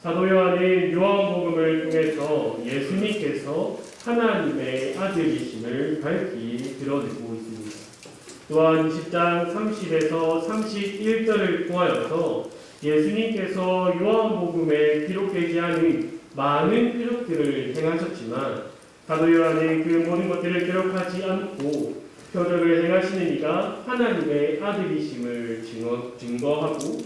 사도 요한은 요한복음을 통해서 예수님께서 하나님의 아들이심을 밝히 드러내고 있습니다. 또한 20장 30에서 31절을 통하여서 예수님께서 요한복음에 기록되지 않은 많은 표적들을 행하셨지만 사도 요한은 그 모든 것들을 기록하지 않고 표적을 행하시는 이가 하나님의 아들이심을 증거하고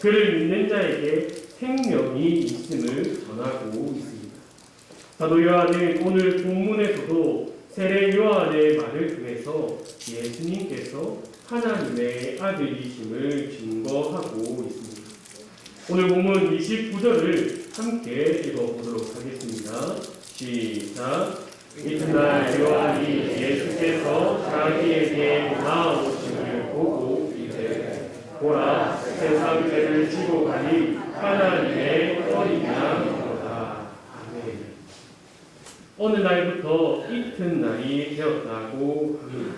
그를 믿는 자에게 생명이 있음을 전하고 있습니다. 사도 요한은 오늘 본문에서도 세례 요한의 말을 통해서 예수님께서 하나님의 아들이심을 증거하고 있습니다. 오늘 본문 29절을 함께 읽어보도록 하겠습니다. 시작. 이튿날 요한이 예수께서 자기에게 나아오심을 보고 이르되 보라, 세상 죄를 지고 가니 하나님의 어린 양이로다. 아멘. 어느 날부터 이튿날이 되었다고 합니다.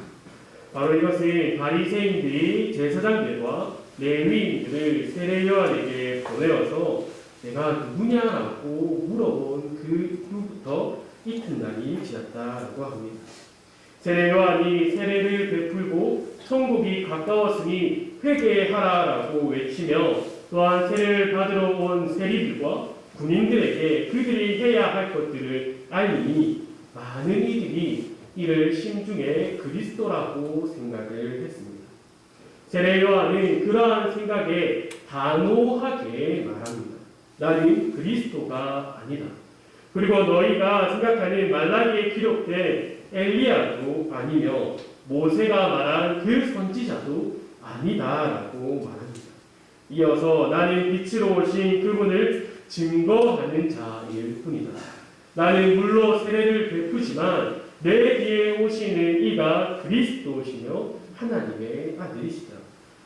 바로 이것은 바리새인들이 제사장들과 레위인들을 세례 요한에게 보내어서 내가 누구냐라고 물어본 그 후부터 이튿날이 지났다라고 합니다. 세례 요한이 세례를 베풀고 천국이 가까웠으니 회개하라라고 외치며 또한 세례를 받으러 온 세리들과 군인들에게 그들이 해야 할 것들을 알리니 많은 이들이 이를 심중에 그리스도라고 생각을 했습니다. 세례 요한은 그러한 생각에 단호하게 말합니다. 나는 그리스도가 아니다. 그리고 너희가 생각하는 말라기에 기록된 엘리야도 아니며 모세가 말한 그 선지자도 아니다라고 말합니다. 이어서 나는 빛으로 오신 그분을 증거하는 자일 뿐이다. 나는 물로 세례를 베푸지만 내 뒤에 오시는 이가 그리스도시며 하나님의 아들이시다.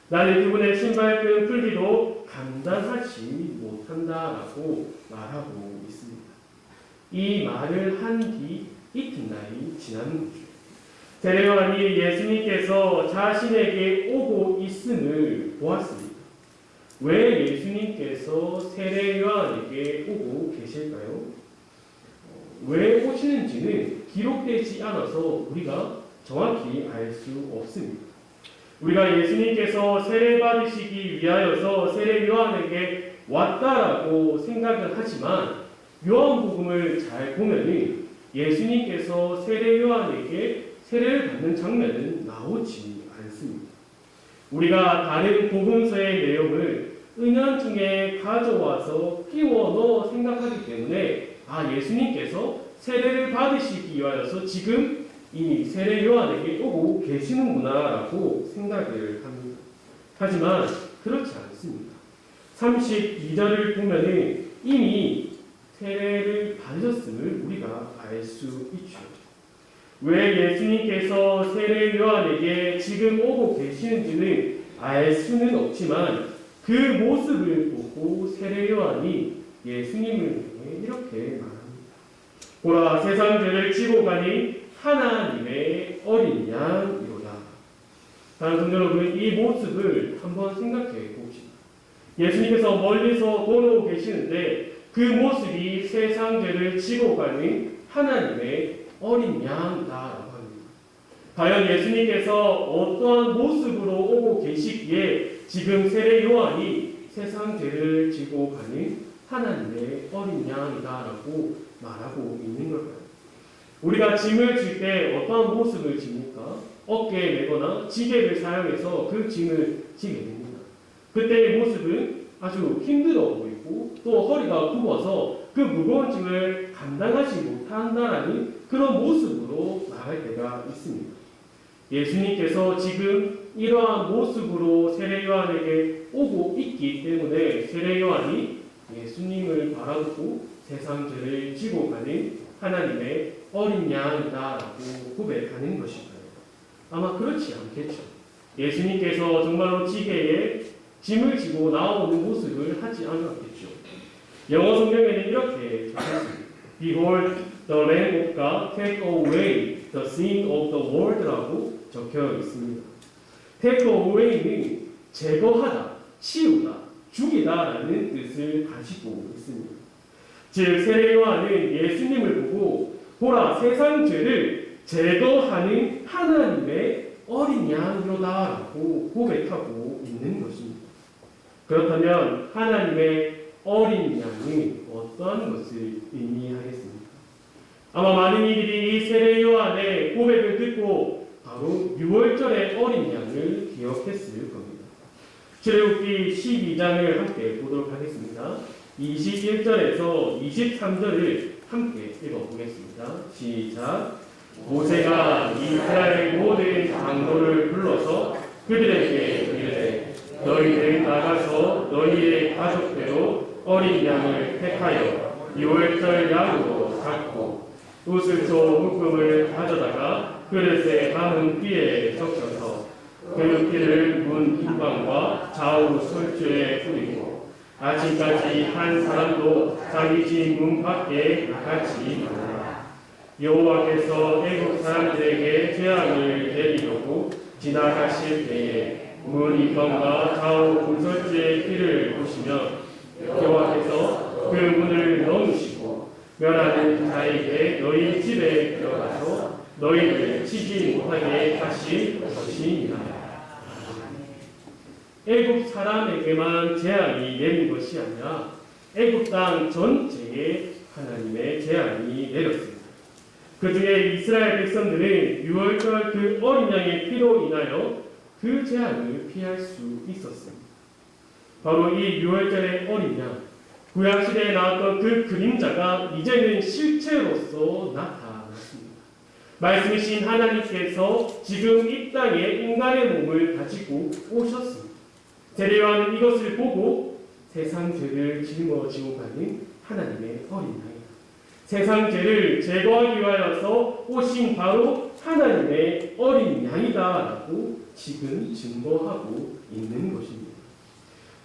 나는 그분의 신발끈 풀기도 감당하지 못한다라고 말하고 있습니다. 이 말을 한 뒤 이튿날이 지난 거죠. 세례 요한이 예수님께서 자신에게 오고 있음을 보았습니다. 왜 예수님께서 세례 요한에게 오고 계실까요? 왜 오시는지는 기록되지 않아서 우리가 정확히 알 수 없습니다. 우리가 예수님께서 세례 받으시기 위하여서 세례 요한에게 왔다라고 생각을 하지만 요한복음을 잘 보면은 예수님께서 세례 요한에게 세례를 받는 장면은 나오지 않습니다. 우리가 다른 복음서의 내용을 은연중에 가져와서 끼워 넣어 생각하기 때문에 예수님께서 세례를 받으시기 위하여서 지금 이 세례 요한에게 오고 계시는구나라고 생각을 합니다. 하지만 그렇지 않습니다. 32절을 보면은 이미 세례를 받으셨음을 우리가 알 수 있죠. 왜 예수님께서 세례 요한에게 지금 오고 계시는지는 알 수는 없지만 그 모습을 보고 세례 요한이 예수님을 향해 이렇게 말합니다. 보라, 세상 죄를 지고 가니 하나님의 어린 양이로다. 다른 성도 여러분, 이 모습을 한번 생각해 봅시다. 예수님께서 멀리서 돌아오고 계시는데 그 모습이 세상 죄를 지고 가는 하나님의 어린 양이다라고 합니다. 과연 예수님께서 어떠한 모습으로 오고 계시기에 지금 세례 요한이 세상 죄를 지고 가는 하나님의 어린 양이다라고 말하고 있는 걸까요? 우리가 짐을 질 때 어떠한 모습을 집니까? 어깨에 메거나 지게를 사용해서 그 짐을 지게 됩니다. 그때의 모습은 아주 힘들어 보이고 또 허리가 굽어서 그 무거운 짐을 감당하지 못한다라는 그런 모습으로 나갈 때가 있습니다. 예수님께서 지금 이러한 모습으로 세례 요한에게 오고 있기 때문에 세례 요한이 예수님을 바라보고 세상 죄를 지고 가는 하나님의 어린 양이다라고 고백하는 것일까요? 아마 그렇지 않겠죠. 예수님께서 정말로 지게에 짐을 지고 나오는 모습을 하지 않았겠죠. 영어 성경에는 이렇게 적혔습니다. Behold, the Lamb of God take away the sin of the world라고 적혀 있습니다. take away는 제거하다, 치우다, 죽이다라는 뜻을 가지고 있습니다. 즉 세례 요한은 예수님을 보고 보라 세상 죄를 제거하는 하나님의 어린 양이로다라고 고백하고 있는 것입니다. 그렇다면 하나님의 어린 양이 어떤 것을 의미하겠습니까? 아마 많은 이들이 이 세례 요한의 고백을 듣고 바로 6월절의 어린 양을 기억했을 겁니다. 출애굽기 12장을 함께 보도록 하겠습니다. 21절에서 23절을 함께 읽어보겠습니다. 시작. 모세가 이스라엘 모든 장로를 불러서 그들에게 이르되 너희는 나가서 너희의 가족대로 어린 양을 택하여 6월절 양으로 잡고 우슬초 묶음을 가져다가 그릇에 담은 피에 적셔서 그 피를 문 뒷방과 좌우 솔주에 뿌리고 아침까지 한 사람도 자기 집 문 밖에 나가지 말라. 여호와께서 애국 사람들에게 재앙을 내리려고 지나가실 때에 문 뒷방과 좌우 문설주의 피를 보시면 여호와께서 그 문을 넘으시고 멸하는 자에게 너희 집에 들어가서 너희를 치지 못하게 하실 것이니라. 애굽 사람에게만 재앙이 내린 것이 아니라 애굽 땅 전체에 하나님의 재앙이 내렸습니다. 그 중에 이스라엘 백성들은 6월절 그 어린 양의 피로 인하여 그 재앙을 피할 수 있었습니다. 바로 이 6월절의 어린 양, 구약시대에 나왔던 그 그림자가 이제는 실체로서 나타났습니다. 말씀이신 하나님께서 지금 이 땅에 인간의 몸을 가지고 오셨습니다. 세례 요한은 이것을 보고 세상 죄를 짊어지고 가는 하나님의 어린 양이다. 세상 죄를 제거하기 위하여서 오신 바로 하나님의 어린 양이다라고 지금 증거하고 있는 것입니다.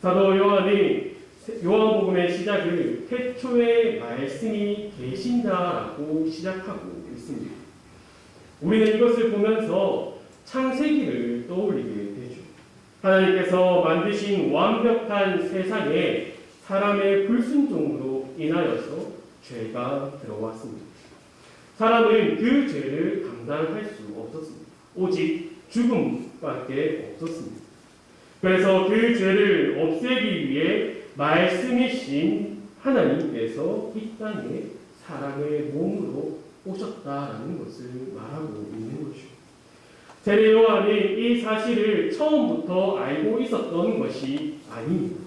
사도 요한이 요한복음의 시작을 태초에 말씀이 계신다라고 시작하고 있습니다. 우리는 이것을 보면서 창세기를 떠올리게 되죠. 하나님께서 만드신 완벽한 세상에 사람의 불순종으로 인하여서 죄가 들어왔습니다. 사람은 그 죄를 감당할 수 없었습니다. 오직 죽음밖에 없었습니다. 그래서 그 죄를 없애기 위해 말씀이신 하나님께서 이 땅에 사람의 몸으로 오셨다라는 것을 말하고 있는 것이죠. 세례 요한이 이 사실을 처음부터 알고 있었던 것이 아닙니다.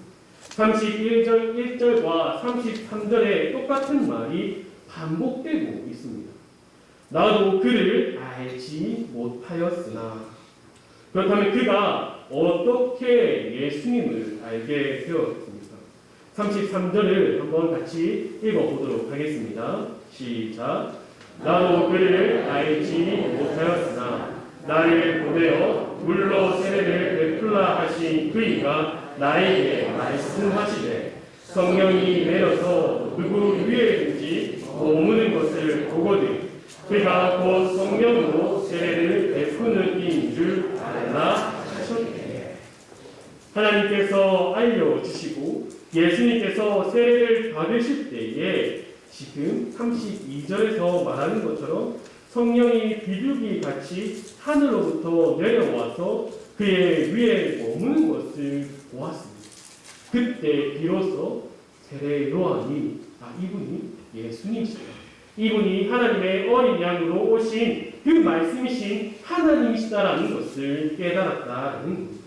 31절 1절과 33절에 똑같은 말이 반복되고 있습니다. 나도 그를 알지 못하였으나. 그렇다면 그가 어떻게 예수님을 알게 되었습니까? 33절을 한번 같이 읽어보도록 하겠습니다. 시작. 나도 그를 알지 못하였으나 나를 보내어 물로 세례를 베풀라 하신 그이가 나에게 말씀하시되 성령이 내려서 누구 위에든지 머무는 것을 보거든 그가 곧 성령으로 세례를 베푸는 이인 줄 알라 하셨네. 하나님께서 알려주시고 예수님께서 세례를 받으실 때에 지금 32절에서 말하는 것처럼 성령이 비둘기 같이 하늘로부터 내려와서 그의 위에 머무는 것을 보았습니다. 그때 비로소 세례 요한이 이분이 예수님이시다. 이분이 하나님의 어린 양으로 오신 그 말씀이신 하나님이시다라는 것을 깨달았다는 겁니다.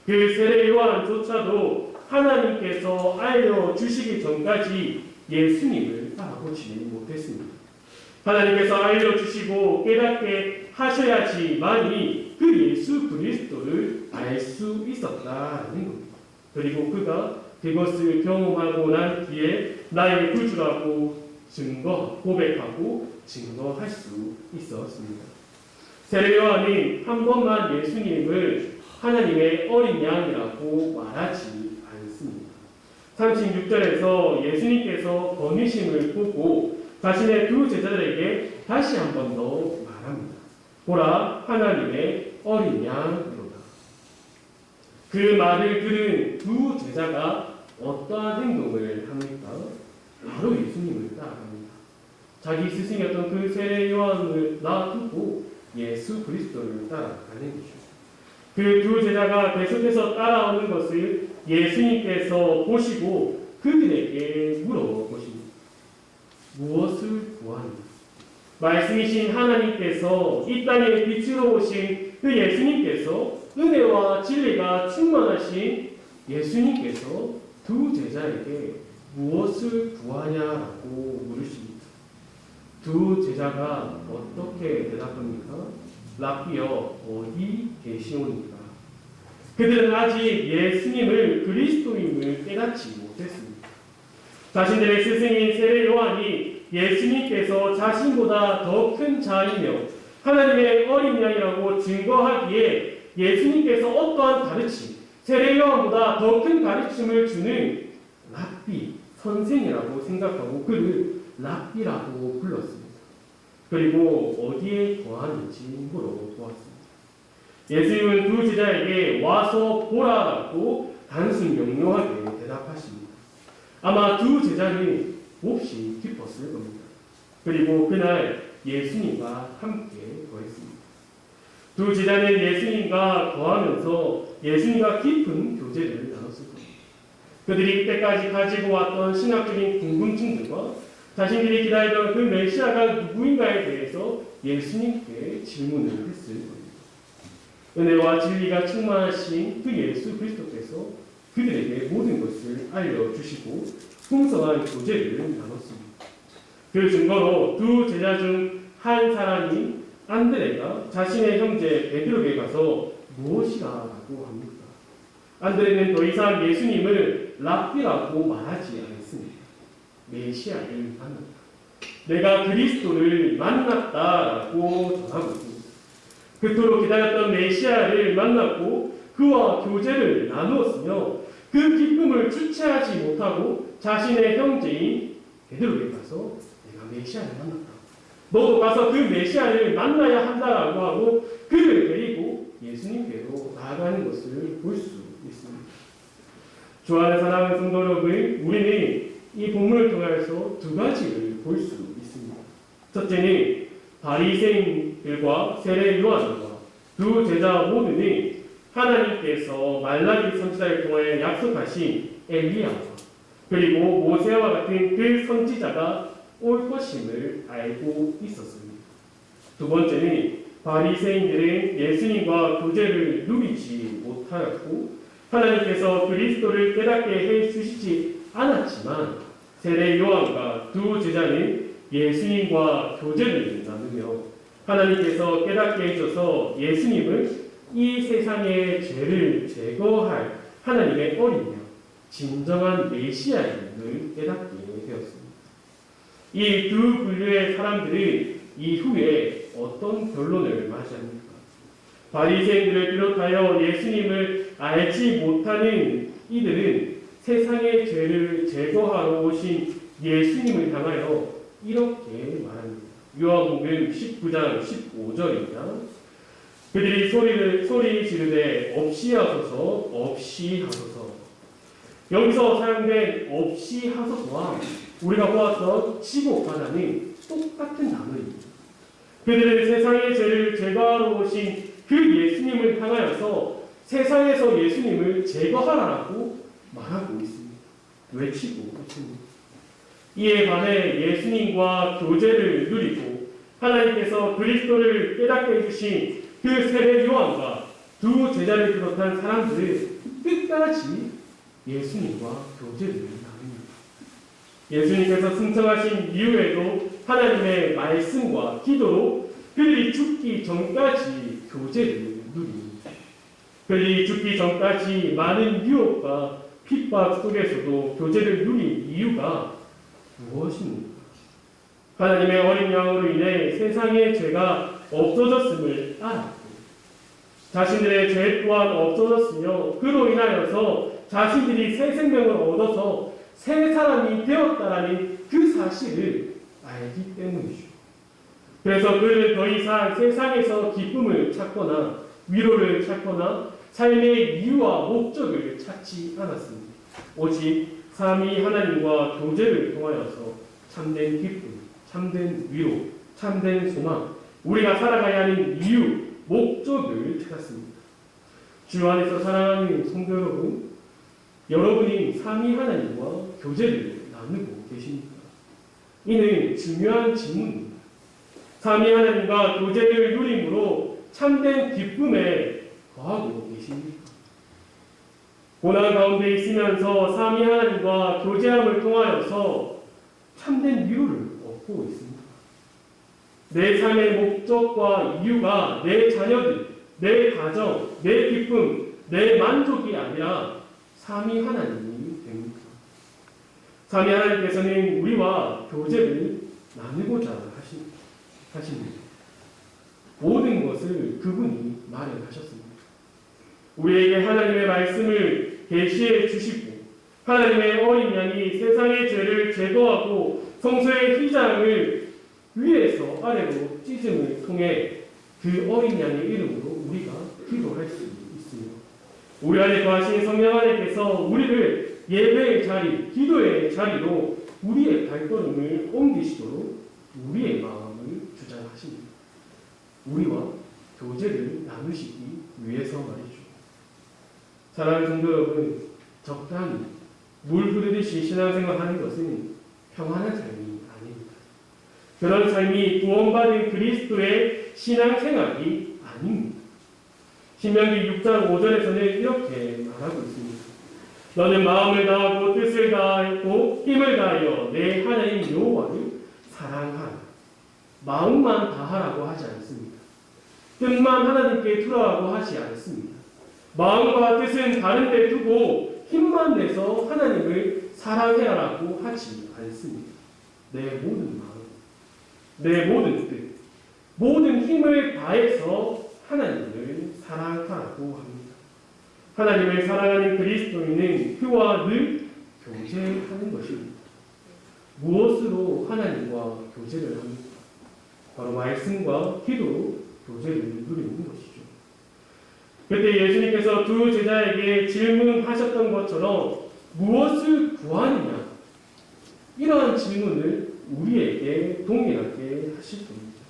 그 세례 요한조차도 하나님께서 알려주시기 전까지 예수님을 알아보지 못했습니다. 하나님께서 알려주시고 깨닫게 하셔야지만이 그 예수 그리스도를 알 수 있었다는 겁니다. 그리고 그가 그것을 경험하고 난 뒤에 나의 구주라고 고백하고 증거할 수 있었습니다. 세례 요한이 한 번만 예수님을 하나님의 어린 양이라고 말하지 않습니다. 36절에서 예수님께서 거니심을 보고 자신의 두 제자들에게 다시 한 번 더 말합니다. 보라 하나님의 어린 양이로다. 그 말을 들은 두 제자가 어떠한 행동을 합니까? 바로 예수님을 따라갑니다. 자기 스승이었던 그 세례 요한을 놔두고 예수 그리스도를 따라가는 것이죠. 그 두 제자가 계속해서 따라오는 것을 예수님께서 보시고 그들에게 물어보십니다. 무엇을 구하는가? 말씀이신 하나님께서 이 땅에 빛으로 오신 그 예수님께서 은혜와 진리가 충만하신 예수님께서 두 제자에게 무엇을 구하냐라고 물으십니다. 두 제자가 어떻게 대답합니까? 랍비여 어디 계시오니까? 그들은 아직 예수님을 그리스도임을 깨닫지 못했습니다. 자신들의 스승인 세례 요한이 예수님께서 자신보다 더 큰 자이며 하나님의 어린 양이라고 증거하기에 예수님께서 어떠한 가르침, 세례 요한보다 더 큰 가르침을 주는 랍비, 선생이라고 생각하고 그를 랍비라고 불렀습니다. 그리고 어디에 거하는지 물어보았습니다. 예수님은 두 제자에게 와서 보라라고 단순 명료하게 대답하십니다. 아마 두 제자는 몹시 기뻤을 겁니다. 그리고 그날 예수님과 함께 거했습니다. 두 제자는 예수님과 거하면서 예수님과 깊은 교제를 나눴을 겁니다. 그들이 이때까지 가지고 왔던 신학적인 궁금증들과 자신들이 기다리던 그 메시아가 누구인가에 대해서 예수님께 질문을 했을 겁니다. 은혜와 진리가 충만하신 그 예수 그리스도께서 그들에게 모든 것을 알려주시고 풍성한 교제를 나눴습니다. 그 증거로 두 제자 중 한 사람이 안드레가 자신의 형제 베드로에게 가서 무엇이라고 합니까? 안드레는 더 이상 예수님을 랍비라고 말하지 않습니다. 메시아를 만났다. 내가 그리스도를 만났다라고 전하고 있습니다. 그토록 기다렸던 메시아를 만났고 그와 교제를 나누었으며 그 기쁨을 주체하지 못하고 자신의 형제인 베드로에게 가서 내가 메시아를 만났다. 너도 가서 그 메시아를 만나야 한다라고 하고 그를 데리고 예수님께로 나아가는 것을 볼 수 있습니다. 좋아하는 사랑하는 성도 여러분, 우리는 이 본문을 통해서 두 가지를 볼 수 있습니다. 첫째는 바리새인들과 세례 요한과 두 제자 모두는 하나님께서 말라기 선지자를 통해 약속하신 엘리야와 그리고 모세와 같은 그 선지자가 올 것임을 알고 있었습니다. 두 번째는 바리새인들은 예수님과 교제를 누리지 못하였고 하나님께서 그리스도를 깨닫게 해주시지 않았지만 세례 요한과 두 제자는 예수님과 교제를 나누며 하나님께서 깨닫게 해줘서 예수님을 이 세상의 죄를 제거할 하나님의 어린 양, 진정한 메시아임을 깨닫게 되었습니다. 이 두 분류의 사람들은 이후에 어떤 결론을 맞이합니까? 바리새인들을 비롯하여 예수님을 알지 못하는 이들은 세상의 죄를 제거하러 오신 예수님을 향하여 이렇게 말합니다. 요한복음 19장 15절입니다. 그들이 소리 지르되 없이 하소서 없이 하소서. 여기서 사용된 없이 하소서와 우리가 보았던 지옥하나는 똑같은 단어입니다. 그들은 세상의 죄를 제거하러 오신 그 예수님을 향하여서 세상에서 예수님을 제거하라고 말하고 있습니다. 외치고 있습니다. 이에 반해 예수님과 교제를 누리고 하나님께서 그리스도를 깨닫게 해주신 그 세례 요한과 두 제자를 비롯한 사람들은 끝까지 예수님과 교제를 나눕니다. 예수님께서 승천하신 이후에도 하나님의 말씀과 기도로 그들이 죽기 전까지 교제를 누립니다. 그들이 죽기 전까지 많은 유혹과 핍박 속에서도 교제를 누린 이유가 무엇입니까? 하나님의 어린 양으로 인해 세상의 죄가 없어졌음을 알았고 자신들의 죄 또한 없어졌으며 그로 인하여서 자신들이 새 생명을 얻어서 새 사람이 되었다라는 그 사실을 알기 때문이죠. 그래서 그들은 더 이상 세상에서 기쁨을 찾거나 위로를 찾거나 삶의 이유와 목적을 찾지 않았습니다. 오직 삼위 하나님과 교제를 통하여서 참된 기쁨, 참된 위로, 참된 소망, 우리가 살아가야 하는 이유, 목적을 찾았습니다. 주 안에서 사랑하는 성도 여러분, 여러분이 삼위 하나님과 교제를 나누고 계십니까? 이는 중요한 질문입니다. 삼위 하나님과 교제를 누림으로 참된 기쁨에 거하고 계십니까? 고난 가운데 있으면서 삼위 하나님과 교제함을 통하여서 참된 위로를 얻고 있습니다. 내 삶의 목적과 이유가 내 자녀들, 내 가정, 내 기쁨, 내 만족이 아니라 삼위 하나님이 됩니다. 삼위 하나님께서는 우리와 교제를 나누고자 하십니다. 모든 것을 그분이 마련하셨습니다. 우리에게 하나님의 말씀을 계시해 주시고 하나님의 어린 양이 세상의 죄를 제거하고 성소의 휘장을 위에서 아래로 찢음을 통해 그 어린 양의 이름으로 우리가 기도할 수 있습니다. 우리 안에 거하신 성령 하나님께서 우리를 예배의 자리, 기도의 자리로 우리의 발걸음을 옮기시도록 우리의 마음을 주장하십니다. 우리와 교제를 나누시기 위해서 말이죠. 사랑하는 성도 여러분, 적당히 물 흐르듯이 신앙생활 하는 것은 평안한 삶이 아닙니다. 그런 삶이 구원받은 그리스도의 신앙생활이 아닙니다. 신명기 6장 5절에서는 이렇게 말하고 있습니다. 너는 마음을 다하고 뜻을 다하고 힘을 다하여 내 하나님 여호와를 사랑하라. 마음만 다하라고 하지 않습니다. 뜻만 하나님께 두라고 하지 않습니다. 마음과 뜻은 다른 데 두고 힘만 내서 하나님을 사랑해라라고 하지 않습니다. 내 모든 마음, 내 모든 뜻, 모든 힘을 다해서 하나님을 사랑하라고 합니다. 하나님을 사랑하는 그리스도인은 그와 늘 교제하는 것입니다. 무엇으로 하나님과 교제를 합니까? 바로 말씀과 기도로 교제를 누리는 것이죠. 그때 예수님께서 두 제자에게 질문하셨던 것처럼 무엇을 구하느냐? 이러한 질문을 우리에게 동일하게 하실 겁니다.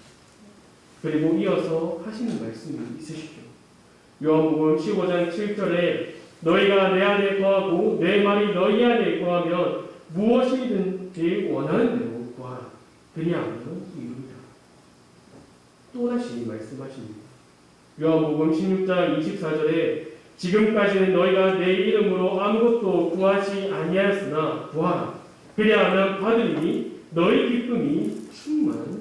그리고 이어서 하시는 말씀이 있으시죠. 요한복음 15장 7절에 너희가 내 안에 거하고 내 말이 너희 안에 거하면 무엇이든지 원하는 대로 구하라. 그리하면 이루리라. 또다시 말씀하십니다. 요한복음 16장 24절에 지금까지는 너희가 내 이름으로 아무것도 구하지 아니하였으나 구하라. 그리하면 받으리니 너희 기쁨이 충만하리라.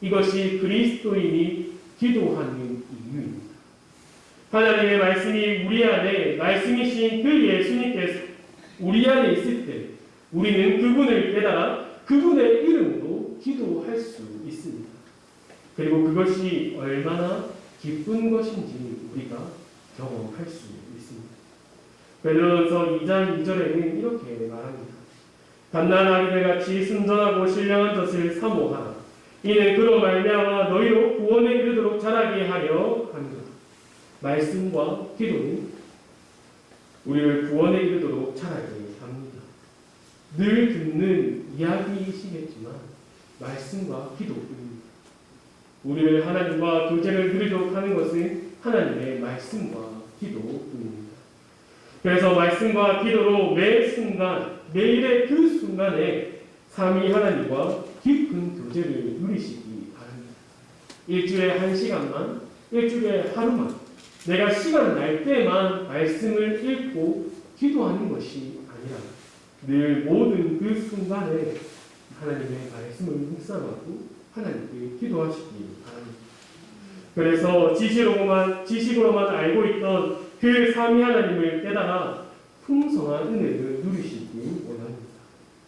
이것이 그리스도인이 기도하는 이유입니다. 하나님의 말씀이 우리 안에 말씀이신 그 예수님께서 우리 안에 있을 때 우리는 그분을 깨달아 그분의 이름으로 기도할 수 있습니다. 그리고 그것이 얼마나 기쁜 것인지 우리가 경험할 수 있습니다. 베드로전서 2장 2절에는 이렇게 말합니다. 갓난아기들 같이 순전하고 신령한 젖을 사모하라. 이는 그로 말미암아 너희로 구원에 이르도록 자라게 하려 합니다. 말씀과 기도는 우리를 구원에 이르도록 자라게 합니다. 늘 듣는 이야기이시겠지만 말씀과 기도뿐입니다. 우리를 하나님과 교제를 누리도록 하는 것은 하나님의 말씀과 기도뿐입니다. 그래서 말씀과 기도로 매 순간, 매일의 그 순간에 삼위 하나님과 깊은 교제를 누리시기 바랍니다. 일주일에 1시간만, 일주일에 하루만, 내가 시간 날 때만 말씀을 읽고 기도하는 것이 아니라 늘 모든 그 순간에 하나님의 말씀을 묵상하고 하나님께 기도하시기 바랍니다. 그래서 지식으로만 알고 있던 그 삼위 하나님을 깨달아 풍성한 은혜를 누리시기 원합니다.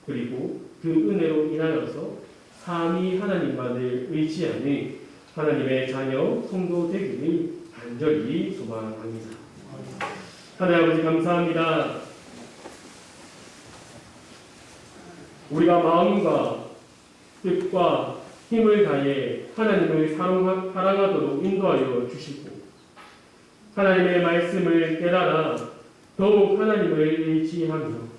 그리고 그 은혜로 인하여서 삼위 하나님만을 의지하는 하나님의 자녀 성도 되기를 간절히 소망합니다. 하나님 아버지 감사합니다. 우리가 마음과 뜻과 힘을 다해 하나님을 사랑하도록 인도하여 주시고 하나님의 말씀을 깨달아 더욱 하나님을 의지하며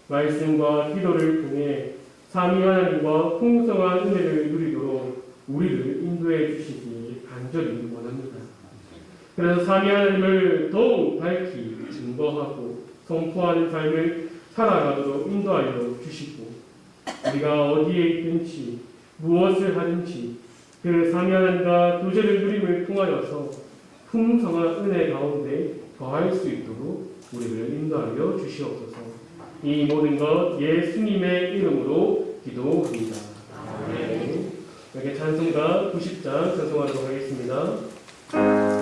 말씀과 기도를 통해 삼위 하나님과 풍성한 은혜를 누리도록 우리를 인도해 주시길 간절히 원합니다. 그래서 삼위 하나님을 더욱 밝히 증거하고 선포하는 삶을 살아가도록 인도하여 주시고 우리가 어디에 있든지 무엇을 하든지 그 삼위 하나님과 교제를 누림을 통하여서 풍성한 은혜 가운데 더할 수 있도록 우리를 인도하여 주시옵소서. 이 모든 것 예수님의 이름으로 기도합니다. 아멘. 이렇게 찬송가 90장 찬송하도록 하겠습니다.